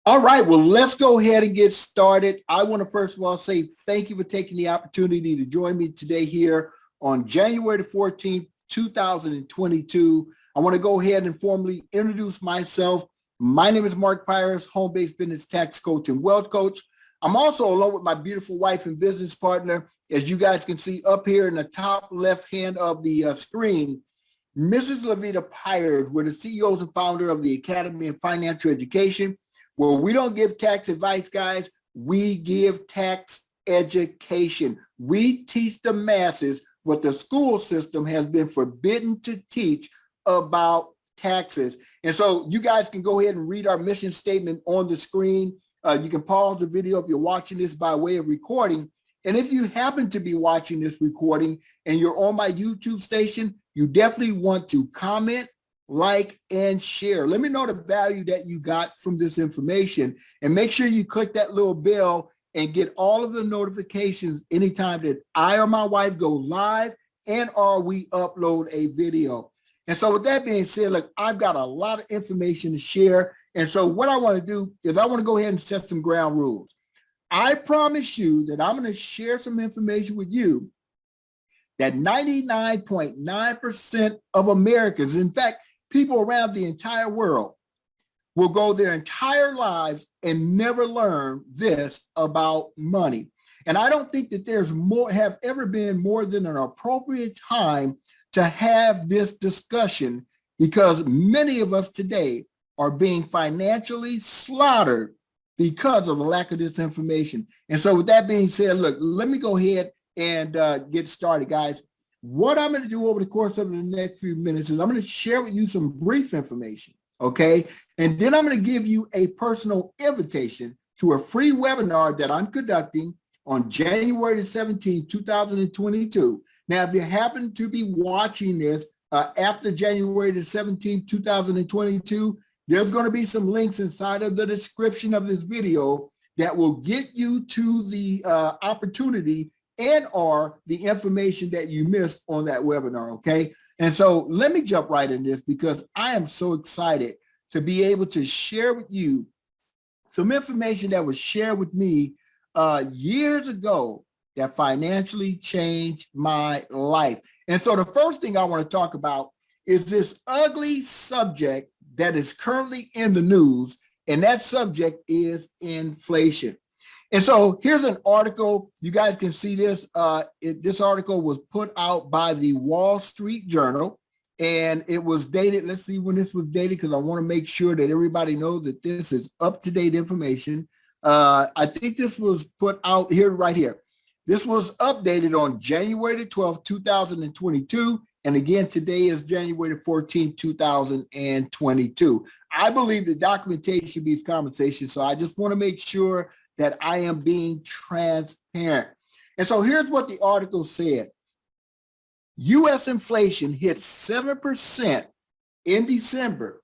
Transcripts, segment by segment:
All right, well, let's go ahead and get started. I want to first of all say thank you for taking the opportunity to join me today here on January the 14th, 2022. I want to go ahead and formally introduce myself. My name is Mark Pires, home-based business tax coach and wealth coach. I'm also along with my beautiful wife and business partner, as you guys can see up here in the top left hand of the screen, Mrs. Levita Pires. We're the CEOs and founder of the Academy of Financial Education. Well, we don't give tax advice, guys. We give tax education. We teach the masses what the school system has been forbidden to teach about taxes. And so you guys can go ahead and read our mission statement on the screen. You can pause the video if you're watching this by way of recording. And if you happen to be watching this recording and you're on my YouTube station, you definitely want to comment, like, and share. Let me know the value that you got from this information, and make sure you click that little bell and get all of the notifications anytime that I or my wife go live and or we upload a video. And so with that being said, look, I've got a lot of information to share. And so what I want to do is I want to go ahead and set some ground rules. I promise you that I'm going to share some information with you that 99.9% of Americans, in fact, people around the entire world, will go their entire lives and never learn this about money. And I don't think that have ever been more than an appropriate time to have this discussion, because many of us today are being financially slaughtered because of the lack of this information. And so with that being said, look, let me go ahead and get started, guys. What I'm going to do over the course of the next few minutes is I'm going to share with you some brief information, okay? And then I'm going to give you a personal invitation to a free webinar that I'm conducting on January the 17th, 2022. Now, if you happen to be watching this after January the 17th, 2022, there's going to be some links inside of the description of this video that will get you to the opportunity and or the information that you missed on that webinar, okay? And so let me jump right in this, because I am so excited to be able to share with you some information that was shared with me years ago that financially changed my life. And so the first thing I want to talk about is this ugly subject that is currently in the news, and that subject is inflation. And so here's an article. You guys can see this. This article was put out by the Wall Street Journal, and it was dated. Let's see when this was dated, because I want to make sure that everybody knows that this is up-to-date information. I think this was put out here, right here. This was updated on January the 12th, 2022. And again, today is January the 14th, 2022. I believe the documentation beats conversation, so I just want to make sure that I am being transparent. And so here's what the article said. U.S. inflation hit 7% in December,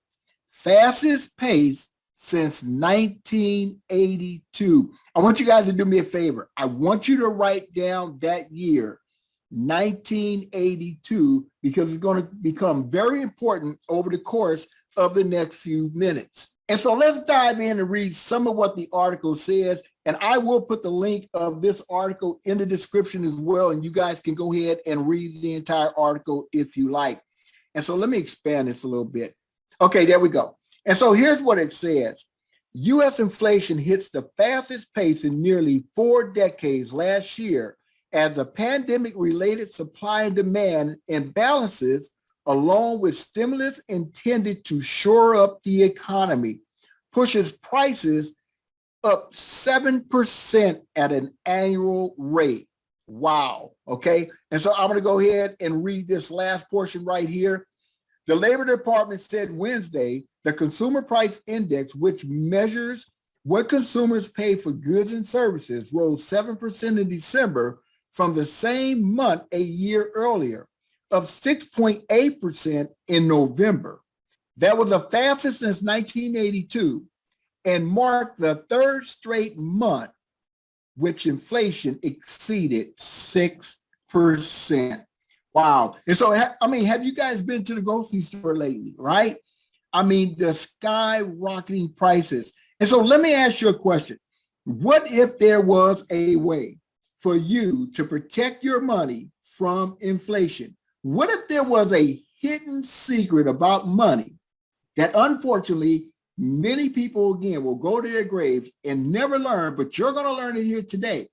fastest pace since 1982. I want you guys to do me a favor. I want you to write down that year, 1982, because it's going to become very important over the course of the next few minutes. And so let's dive in and read some of what the article says. And I will put the link of this article in the description as well. And you guys can go ahead and read the entire article if you like. And so let me expand this a little bit. Okay, there we go. And so here's what it says. U.S. inflation hits the fastest pace in nearly 4 decades last year, as the pandemic-related supply and demand imbalances, along with stimulus intended to shore up the economy, pushes prices up 7% at an annual rate. Wow. Okay. And so I'm going to go ahead and read this last portion right here. The Labor Department said Wednesday the Consumer Price Index, which measures what consumers pay for goods and services, rose 7% in December from the same month a year earlier, of 6.8% in November. That was the fastest since 1982 and marked the third straight month which inflation exceeded 6%. Wow. And so, I mean, have you guys been to the grocery store lately, right? I mean, the skyrocketing prices. And so let me ask you a question. What if there was a way for you to protect your money from inflation? What if there was a hidden secret about money that unfortunately many people, again, will go to their graves and never learn, but you're going to learn it here today,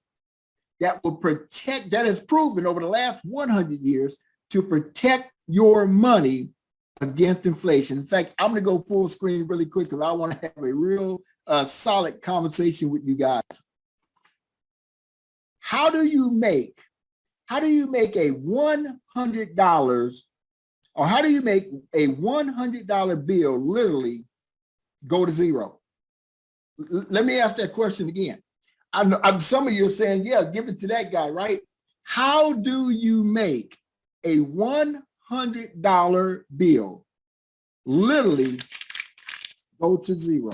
that will protect, that has proven over the last 100 years to protect your money against inflation. In fact, I'm going to go full screen really quick because I want to have a real solid conversation with you guys. How do you make a $100, or how do you make a $100 bill literally go to zero? Let me ask that question again. Some of you are saying, yeah, give it to that guy, right? How do you make a $100 bill literally go to zero?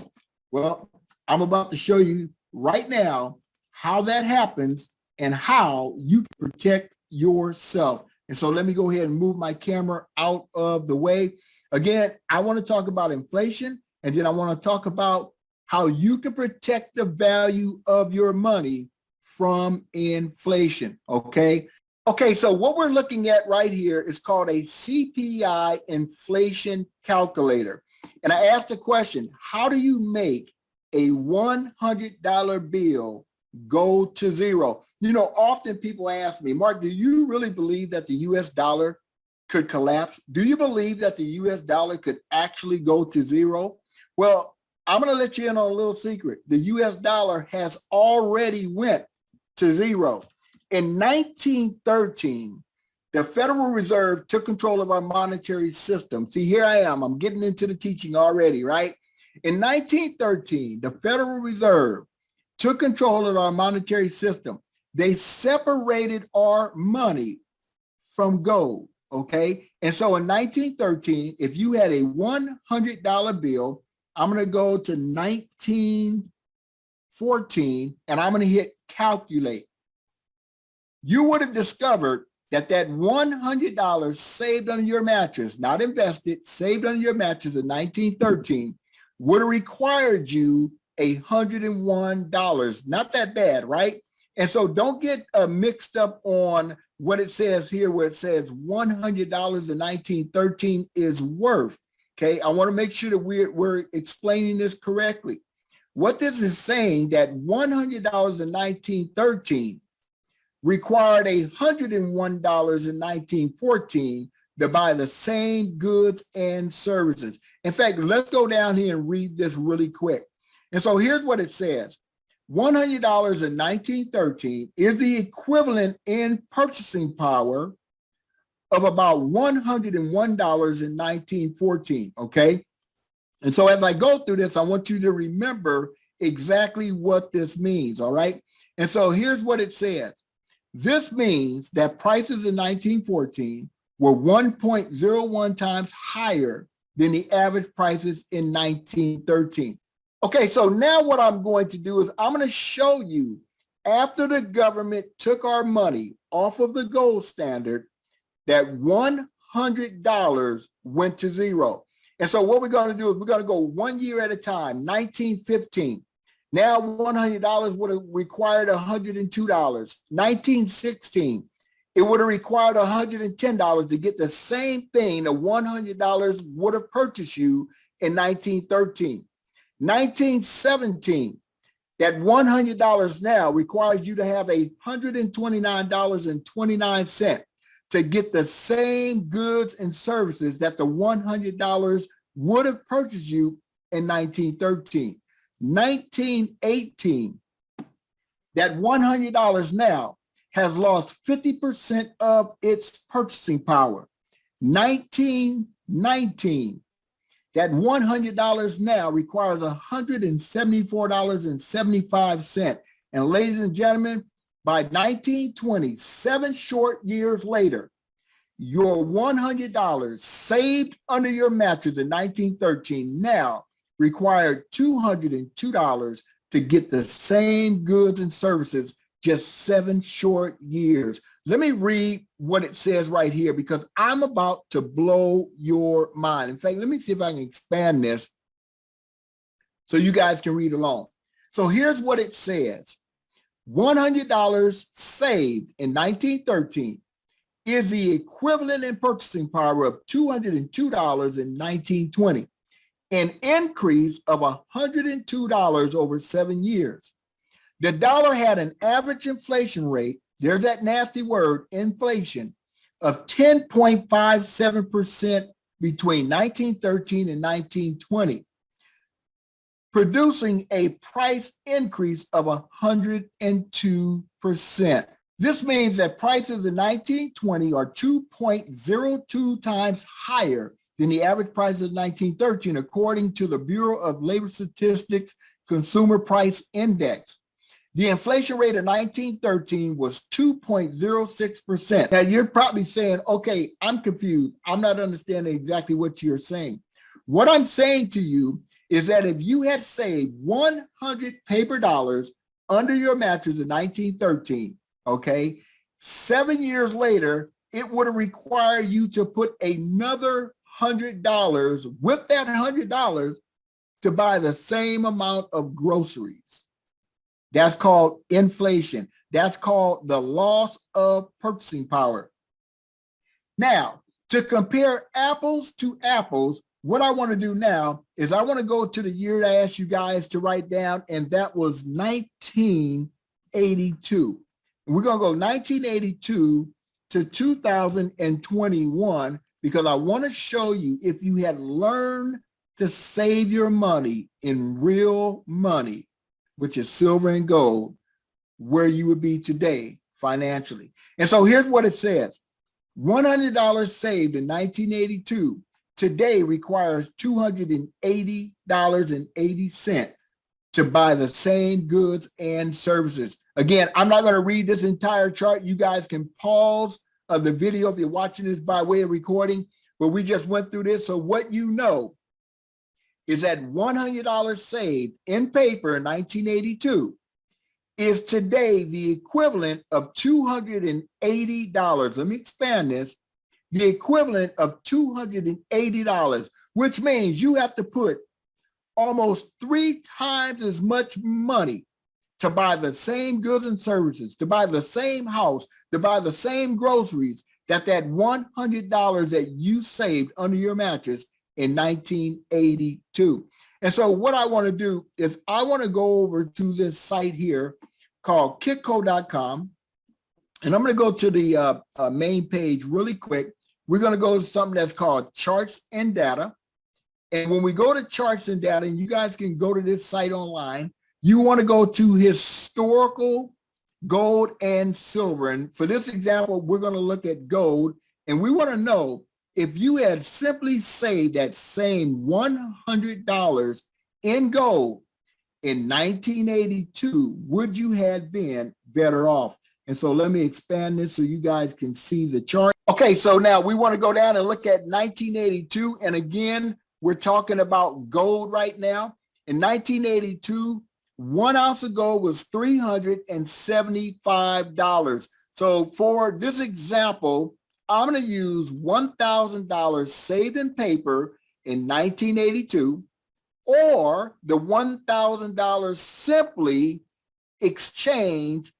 Well, I'm about to show you right now how that happens and how you protect yourself. And so let me go ahead and move my camera out of the way. Again, I want to talk about inflation, and then I want to talk about how you can protect the value of your money from inflation, okay? Okay, so what we're looking at right here is called a CPI Inflation Calculator. And I asked the question, how do you make a $100 bill go to zero? You know, often people ask me, Mark, do you really believe that the US dollar could collapse? Do you believe that the US dollar could actually go to zero? Well, I'm going to let you in on a little secret. The US dollar has already went to zero. In 1913, the Federal Reserve took control of our monetary system. See, here I am. I'm getting into the teaching already, right? In 1913, the Federal Reserve took control of our monetary system. They separated our money from gold, okay? And so in 1913, if you had a $100 bill, I'm going to go to 1914, and I'm going to hit calculate. You would have discovered that $100 saved under your mattress, not invested, saved under your mattress in 1913, would have required you $101. Not that bad, right? And so don't get mixed up on what it says here, where it says $100 in 1913 is worth. Okay, I want to make sure that we're explaining this correctly. What this is saying, that $100 in 1913 required $101 in 1914 to buy the same goods and services. In fact, let's go down here and read this really quick. And so here's what it says. $100 in 1913 is the equivalent in purchasing power of about $101 in 1914, okay? And so as I go through this, I want you to remember exactly what this means, all right? And so here's what it says. This means that prices in 1914 were 1.01 times higher than the average prices in 1913. Okay, so now what I'm going to do is I'm going to show you, after the government took our money off of the gold standard, that $100 went to zero. And so what we're going to do is we're going to go 1 year at a time. 1915. Now $100 would have required $102. 1916, it would have required $110 to get the same thing the $100 would have purchased you in 1913. 1917, that $100 now requires you to have $129.29 to get the same goods and services that the $100 would have purchased you in 1913. 1918, that $100 now has lost 50% of its purchasing power. 1919, that $100 now requires $174.75. And ladies and gentlemen, by 1920, 7 short years later, your $100 saved under your mattress in 1913 now required $202 to get the same goods and services, just 7 short years. Let me read what it says right here, because I'm about to blow your mind. In fact, let me see if I can expand this so you guys can read along. So here's what it says. $100 saved in 1913 is the equivalent in purchasing power of $202 in 1920, an increase of $102 over 7 years. The dollar had an average inflation rate, there's that nasty word, inflation, of 10.57% between 1913 and 1920, producing a price increase of 102%. This means that prices in 1920 are 2.02 times higher than the average price of 1913, according to the Bureau of Labor Statistics Consumer Price Index. The inflation rate of 1913 was 2.06%. Now you're probably saying, okay, I'm confused. I'm not understanding exactly what you're saying. What I'm saying to you is that if you had saved 100 paper dollars under your mattress in 1913, okay, 7 years later, it would have required you to put another $100 with that $100 to buy the same amount of groceries. That's called inflation. That's called the loss of purchasing power. Now, to compare apples to apples, what I want to do now is I want to go to the year I asked you guys to write down, and that was 1982. We're going to go 1982 to 2021 because I want to show you if you had learned to save your money in real money, which is silver and gold, where you would be today financially. And so here's what it says. $100 saved in 1982 today requires $280.80 to buy the same goods and services. Again, I'm not going to read this entire chart. You guys can pause the video if you're watching this by way of recording, but we just went through this. So what you know is that $100 saved in paper in 1982 is today the equivalent of $280. Let me expand this. The equivalent of $280, which means you have to put almost 3 times as much money to buy the same goods and services, to buy the same house, to buy the same groceries that $100 that you saved under your mattress in 1982. And so what I want to do is I want to go over to this site here called kitco.com. And I'm going to go to the main page really quick. We're going to go to something that's called charts and data. And when we go to charts and data, and you guys can go to this site online, you want to go to historical gold and silver. And for this example, we're going to look at gold. And we want to know if you had simply saved that same $100 in gold in 1982, would you have been better off? And so let me expand this so you guys can see the chart. Okay, so now we want to go down and look at 1982. And again, we're talking about gold right now. In 1982, 1 ounce of gold was $375. So for this example, I'm going to use $1,000 saved in paper in 1982, or the $1,000 simply exchanged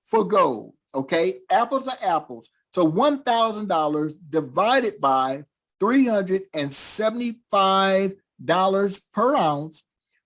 for gold, okay? Apples to apples. So $1,000 divided by $375 per ounce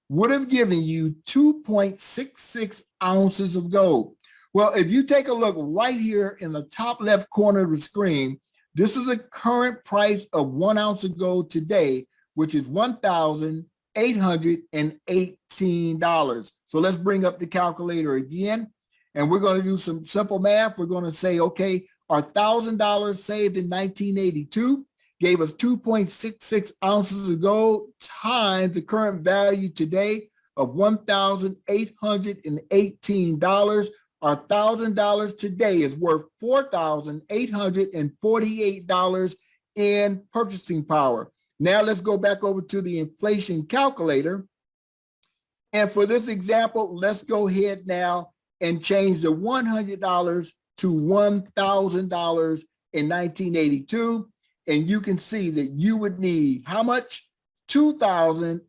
would have given you 2.66 ounces of gold. Well, if you take a look right here in the top left corner of the screen, this is the current price of 1 ounce of gold today, which is $1,818. So let's bring up the calculator again. And we're going to do some simple math. We're going to say, okay, our $1,000 saved in 1982 gave us 2.66 ounces of gold times the current value today of $1,818. Our $1,000 today is worth $4,848 in purchasing power. Now let's go back over to the inflation calculator. And for this example, let's go ahead now and change the $100 to $1,000 in 1982. And you can see that you would need how much? $2,848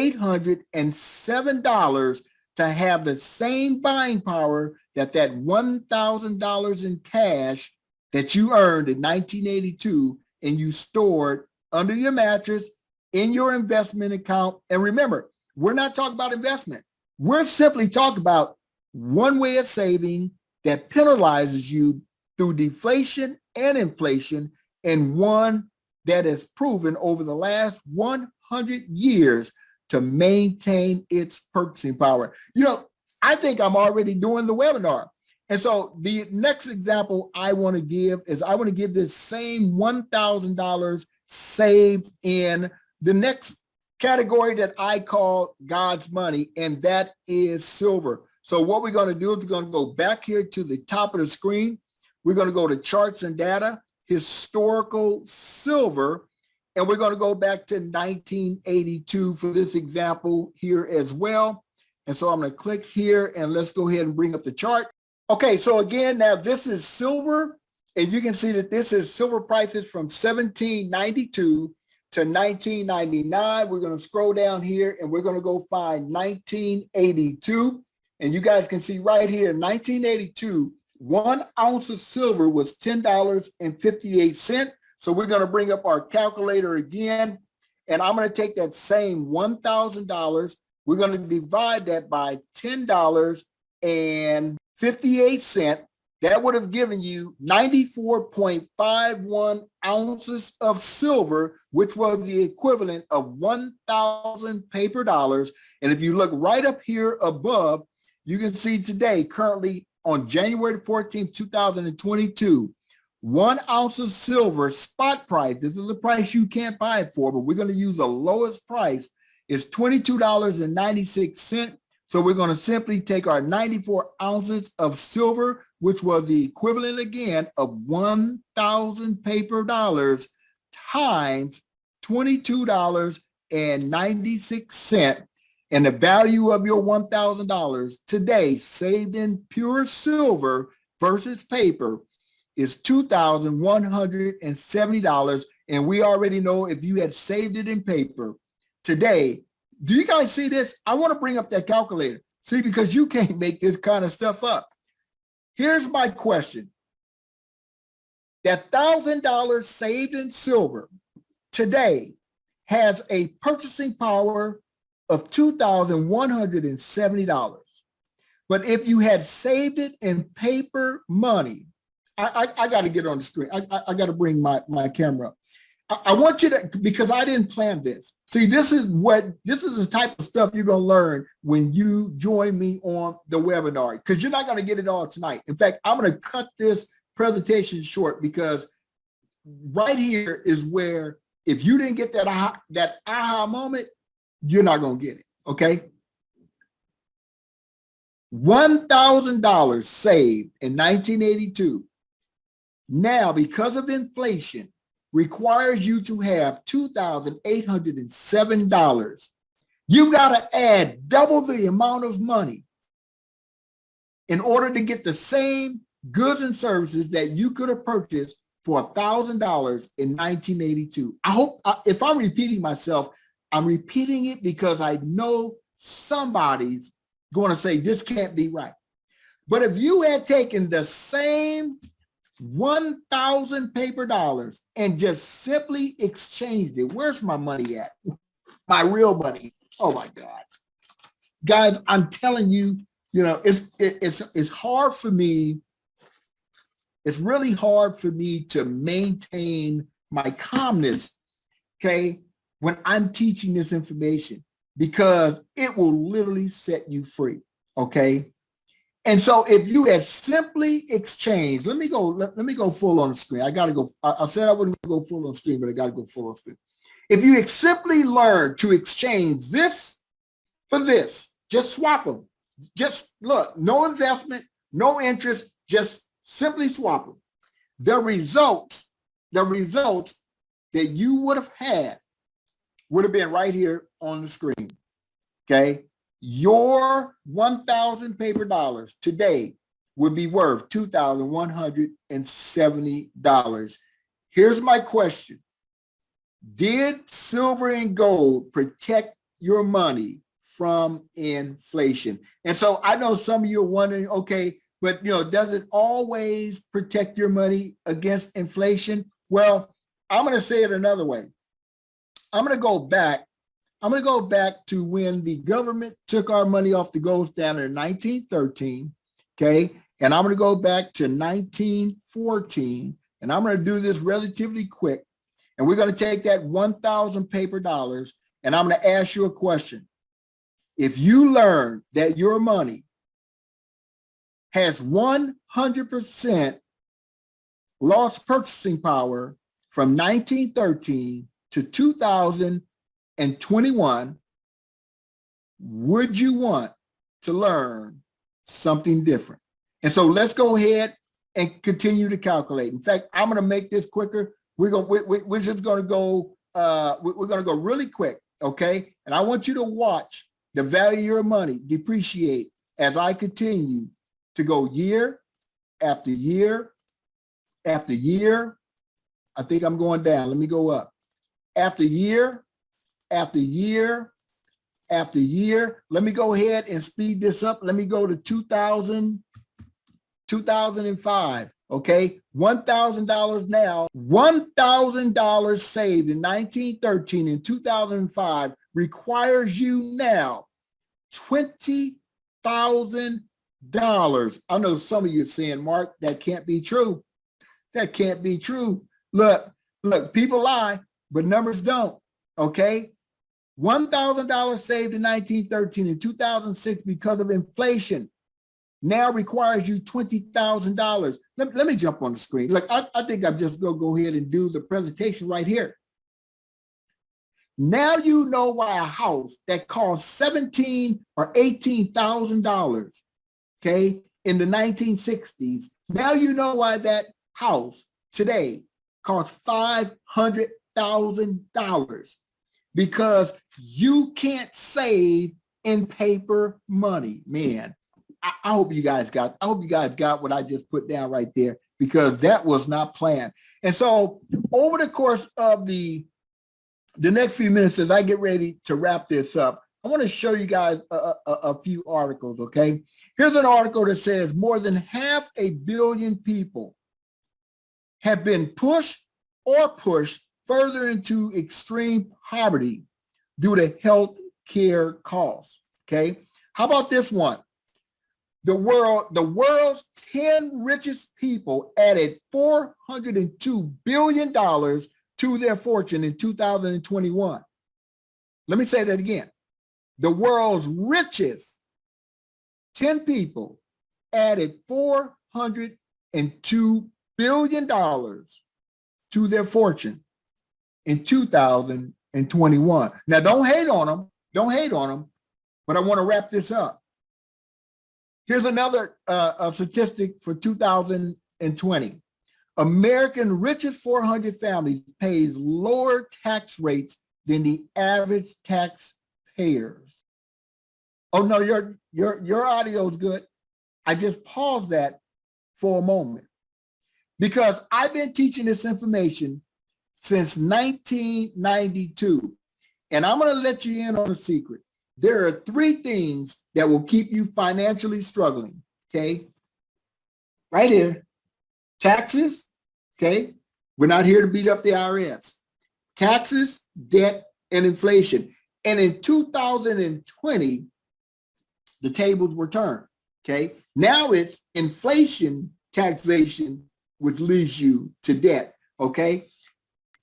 $1,807 to have the same buying power that $1,000 in cash that you earned in 1982 and you stored under your mattress in your investment account. And remember, we're not talking about investment. We're simply talking about one way of saving that penalizes you through deflation and inflation, and one that is proven over the last 100 years to maintain its purchasing power. I think I'm already doing the webinar. And so the next example I want to give is I want to give this same $1,000 saved in the next category that I call God's money, and that is silver. So what we're going to do is we're going to go back here to the top of the screen. We're going to go to charts and data, historical silver, and we're going to go back to 1982 for this example here as well. And so I'm going to click here and let's go ahead and bring up the chart. Okay, so again, now this is silver, and you can see that this is silver prices from 1792 to 1999. We're going to scroll down here and we're going to go find 1982. And you guys can see right here, 1982, 1 ounce of silver was $10.58. So we're going to bring up our calculator again, and I'm going to take that same $1,000. We're going to divide that by $10.58. That would have given you 94.51 ounces of silver, which was the equivalent of 1,000 paper dollars. And if you look right up here above, you can see today, currently on January 14th, 2022, 1 ounce of silver spot price, this is the price you can't buy it for, but we're going to use the lowest price, is $22.96. So we're going to simply take our 94 ounces of silver, which was the equivalent again of 1,000 paper dollars, times $22.96. And the value of your $1,000 today saved in pure silver versus paper is $2,170. And we already know if you had saved it in paper today, do you guys see this? I want to bring up that calculator. See, because you can't make this kind of stuff up. Here's my question. That $1,000 saved in silver today has a purchasing power of $2,170. But if you had saved it in paper money, I got to get on the screen. I got to bring my camera up. I want you to, because I didn't plan this. See, this is the type of stuff you're going to learn when you join me on the webinar, because you're not going to get it all tonight. In fact, I'm going to cut this presentation short, because right here is where, if you didn't get that aha moment, you're not going to get it, okay? $1,000 saved in 1982. Now, because of inflation, requires you to have $2,807. You've got to add double the amount of money in order to get the same goods and services that you could have purchased for $1,000 in 1982. I hope, if I'm repeating myself, I'm repeating it because I know somebody's going to say this can't be right. But if you had taken the same 1,000 paper dollars and just simply exchanged it, where's my money at? My real money. Oh my God. Guys, I'm telling you, it's hard for me. It's really hard for me to maintain my calmness, okay, when I'm teaching this information, because it will literally set you free, okay? And so if you had simply exchanged, let me go full on the screen. I got to go. I said I wouldn't go full on screen, but I got to go full on screen. If you had simply learned to exchange this for this, just swap them. Just look, no investment, no interest, just simply swap them. The results that you would have had would have been right here on the screen, okay? Your 1,000 paper dollars today would be worth $2,170. Here's my question. Did silver and gold protect your money from inflation. And so I know some of you are wondering, okay, but does it always protect your money against inflation? Well, I'm going to say it another way. I'm going to go back to when the government took our money off the gold standard in 1913, okay? And I'm going to go back to 1914, and I'm going to do this relatively quick. And we're going to take that 1,000 paper dollars, and I'm going to ask you a question. If you learn that your money has 100% lost purchasing power from 1913 to 2021, would you want to learn something different? And so let's go ahead and continue to calculate. In fact, I'm going to make this quicker. We're just going to go. We're going to go really quick, okay? And I want you to watch the value of your money depreciate as I continue to go year after year after year. I think I'm going down. Let me go up. After year after year after year. Let me go ahead and speed this up. Let me go to 2005. Okay, $1,000 now. $1,000 saved in 1913 and 2005 requires you now $20,000. I know some of you are saying, Mark, that can't be true. That can't be true. Look, people lie, but numbers don't. Okay, $1,000 saved in 1913 and 2006 because of inflation now requires you $20,000. Let me jump on the screen. Look, I think I'm just going to go ahead and do the presentation right here. Now you know why a house that cost $17,000 or $18,000, okay, in the 1960s, now you know why that house today costs $500,000, because you can't save in paper money, man. I hope you guys got what I just put down right there, because that was not planned. And so over the course of the next few minutes, as I get ready to wrap this up, I want to show you guys a few articles, okay? Here's an article that says more than 500 million people have been pushed further into extreme poverty due to health care costs, okay? How about this one? The world's 10 richest people added $402 billion to their fortune in 2021. Let me say that again. The world's richest 10 people added $402 billion to their fortune in 2021. Now, don't hate on them, but I want to wrap this up. Here's another statistic for 2020. American richest 400 families pays lower tax rates than the average taxpayers. Oh no, your audio is good. I just paused that for a moment because I've been teaching this information since 1992, and I'm going to let you in on a secret. There are 3 things that will keep you financially struggling, okay? Right here. Taxes, okay? We're not here to beat up the IRS. Taxes, debt, and inflation. And in 2020, the tables were turned, okay? Now it's inflation taxation, which leads you to debt, okay?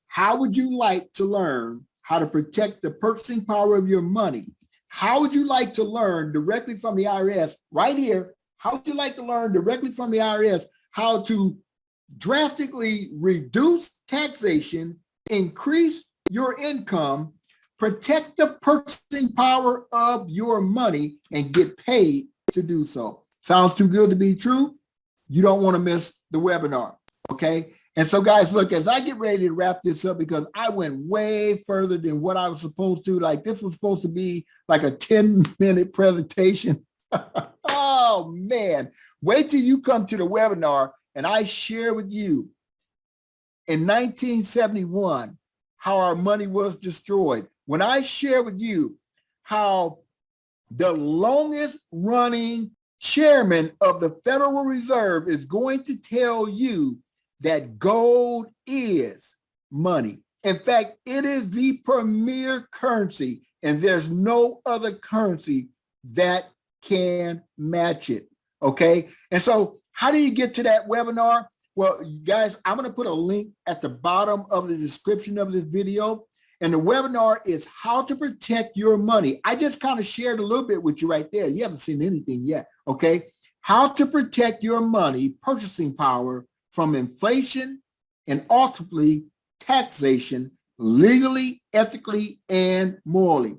How would you like to learn how to protect the purchasing power of your money? How would you like to learn directly from the IRS right here? How would you like to learn directly from the IRS how to drastically reduce taxation, increase your income, protect the purchasing power of your money, and get paid to do so? Sounds too good to be true? You don't want to miss the webinar, okay? And so guys, look, as I get ready to wrap this up, because I went way further than what I was supposed to, like this was supposed to be like a 10-minute presentation. Oh man, wait till you come to the webinar and I share with you in 1971 how our money was destroyed. When I share with you how the longest running chairman of the Federal Reserve is going to tell you that gold is money. In fact, it is the premier currency, and there's no other currency that can match it. Okay. And so how do you get to that webinar? Well, guys, I'm going to put a link at the bottom of the description of this video. And the webinar is how to protect your money. I just kind of shared a little bit with you right there. You haven't seen anything yet. Okay. How to protect your money, purchasing power from inflation and ultimately taxation, legally, ethically, and morally.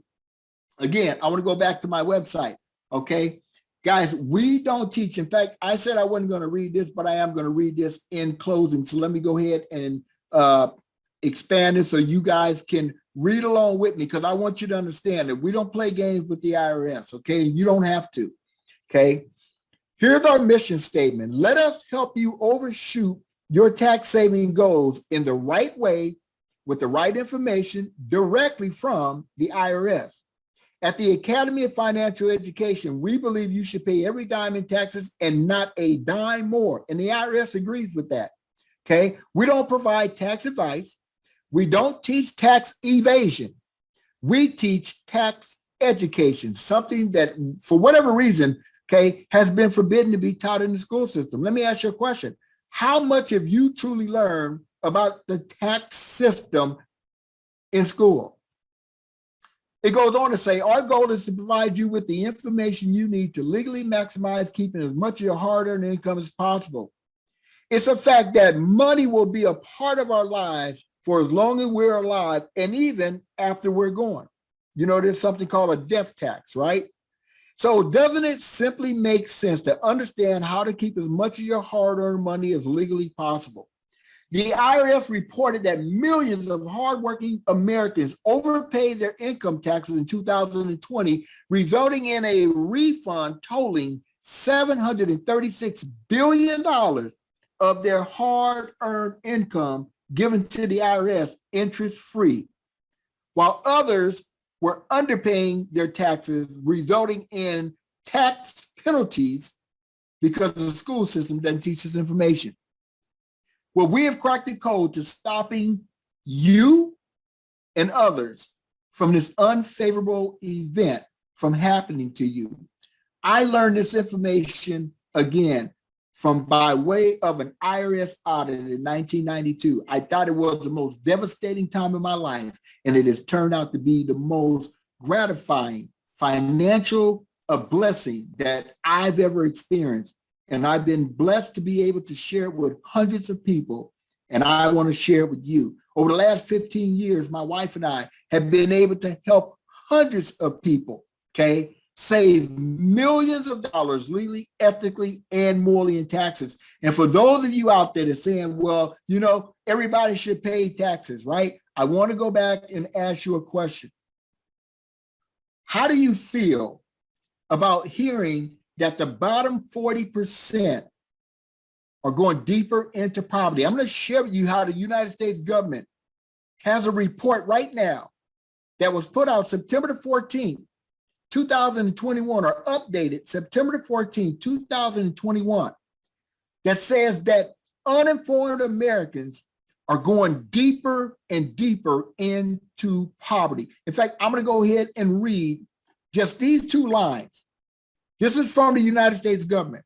Again, I want to go back to my website. Okay. Guys, we don't teach. In fact, I said I wasn't going to read this, but I am going to read this in closing. So let me go ahead and expand it so you guys can read along with me, because I want you to understand that we don't play games with the IRS. Okay. You don't have to. Okay. Here's our mission statement. Let us help you overshoot your tax saving goals in the right way with the right information directly from the IRS. At the Academy of Financial Education, we believe you should pay every dime in taxes and not a dime more. And the IRS agrees with that. Okay. We don't provide tax advice. We don't teach tax evasion. We teach tax education, something that for whatever reason, okay, has been forbidden to be taught in the school system. Let me ask you a question. How much have you truly learned about the tax system in school? It goes on to say, our goal is to provide you with the information you need to legally maximize keeping as much of your hard-earned income as possible. It's a fact that money will be a part of our lives for as long as we're alive and even after we're gone. You know, there's something called a death tax, right? So doesn't it simply make sense to understand how to keep as much of your hard-earned money as legally possible? The IRS reported that millions of hardworking Americans overpaid their income taxes in 2020, resulting in a refund totaling $736 billion of their hard-earned income given to the IRS interest-free, while others were underpaying their taxes, resulting in tax penalties because the school system doesn't teach this information. Well, we have cracked the code to stopping you and others from this unfavorable event from happening to you. I learned this information again from by way of an IRS audit in 1992. I thought it was the most devastating time of my life, and it has turned out to be the most gratifying financial blessing that I've ever experienced. And I've been blessed to be able to share it with hundreds of people. And I want to share it with you. Over the last 15 years, my wife and I have been able to help hundreds of people, okay, save millions of dollars legally, ethically, and morally in taxes. And for those of you out there that are saying, well, you know, everybody should pay taxes, right? I want to go back and ask you a question. How do you feel about hearing that the bottom 40% are going deeper into poverty? I'm going to share with you how the United States government has a report right now that was put out September the 14th, 2021, or updated September the 14th, 2021, that says that uninformed Americans are going deeper and deeper into poverty. In fact, I'm going to go ahead and read just these two lines. This is from the United States government.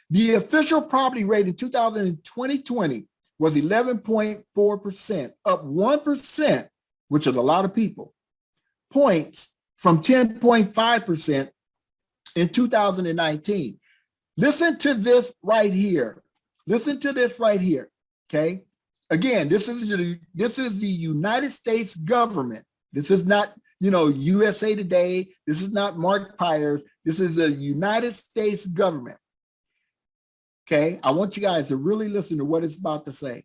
The official poverty rate in 2020 was 11.4%, up 1%, which is a lot of people, points from 10.5% in 2019. Listen to this right here. Listen to this right here, okay? Again, this is the United States government. This is not, you know, USA Today. This is not Mark Pyers. This is the United States government. Okay, I want you guys to really listen to what it's about to say.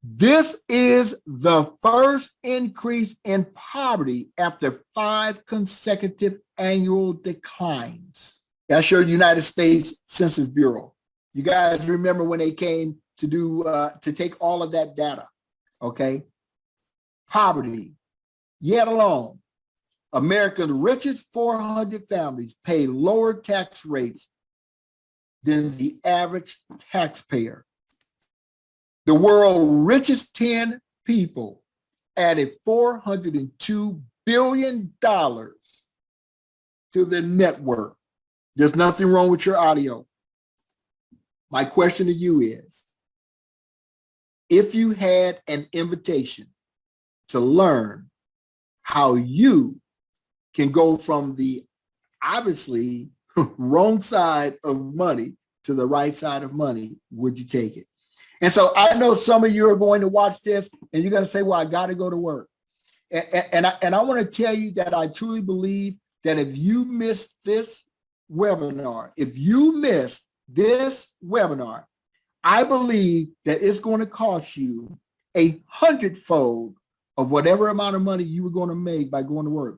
This is the first increase in poverty after 5 consecutive annual declines. That's your United States Census Bureau. You guys remember when they came to do to take all of that data, okay? Poverty, yet alone, America's richest 400 families pay lower tax rates than the average taxpayer. The world's richest 10 people added $402 billion to the network. There's nothing wrong with your audio. My question to you is, if you had an invitation to learn how you can go from the obviously wrong side of money to the right side of money, would you take it? And so I know some of you are going to watch this and you're going to say, well, I got to go to work. And I want to tell you that I truly believe that if you missed this webinar, I believe that it's going to cost you 100-fold of whatever amount of money you were going to make by going to work.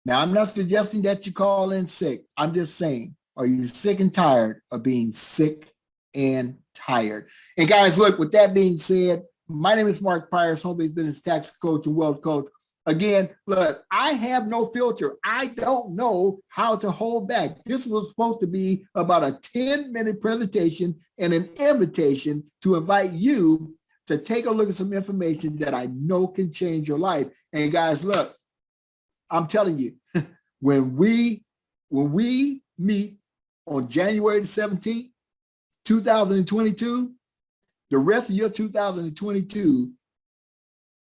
Now, I'm not suggesting that you call in sick. I'm just saying, are you sick and tired of being sick and tired? And guys, look, with that being said, my name is Mark Pyers, home-based business tax coach and wealth coach. Again, look, I have no filter. I don't know how to hold back. This was supposed to be about a 10-minute presentation and an invitation to invite you to take a look at some information that I know can change your life. And guys, look, I'm telling you, when we meet on January the 17th, 2022, the rest of your 2022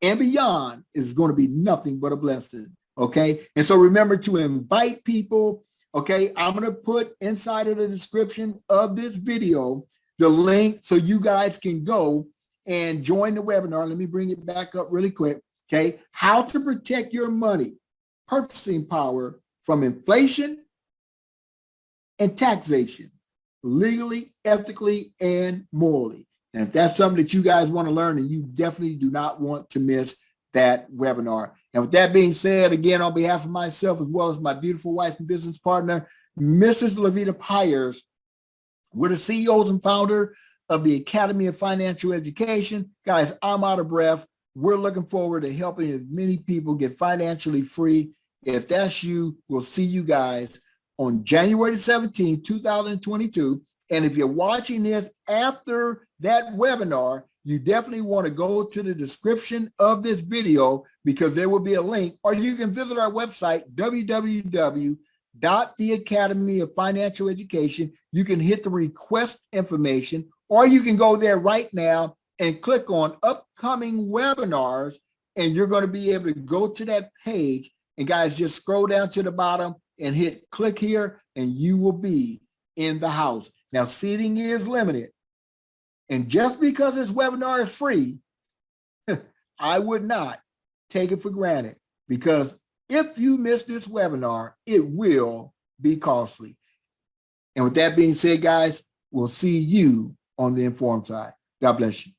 and beyond is going to be nothing but a blessing, okay? And so remember to invite people, okay? I'm going to put inside of the description of this video the link so you guys can go and join the webinar. Let me bring it back up really quick, okay? How to protect your money, purchasing power from inflation and taxation, legally, ethically, and morally. And if that's something that you guys want to learn, and you definitely do not want to miss that webinar. And with that being said, again, on behalf of myself, as well as my beautiful wife and business partner, Mrs. Levita Pyers, we're the CEOs and founder of the Academy of Financial Education. Guys, I'm out of breath. We're looking forward to helping as many people get financially free. If that's you, we'll see you guys on January 17, 2022. And if you're watching this after that webinar, you definitely want to go to the description of this video because there will be a link, or you can visit our website, www.theacademy of Financial Education. You can hit the request information, or you can go there right now and click on upcoming webinars, and you're going to be able to go to that page. And guys, just scroll down to the bottom and hit click here, and you will be in the house. Now, seating is limited. And just because this webinar is free, I would not take it for granted, because if you miss this webinar, it will be costly. And with that being said, guys, we'll see you on the informed side. God bless you.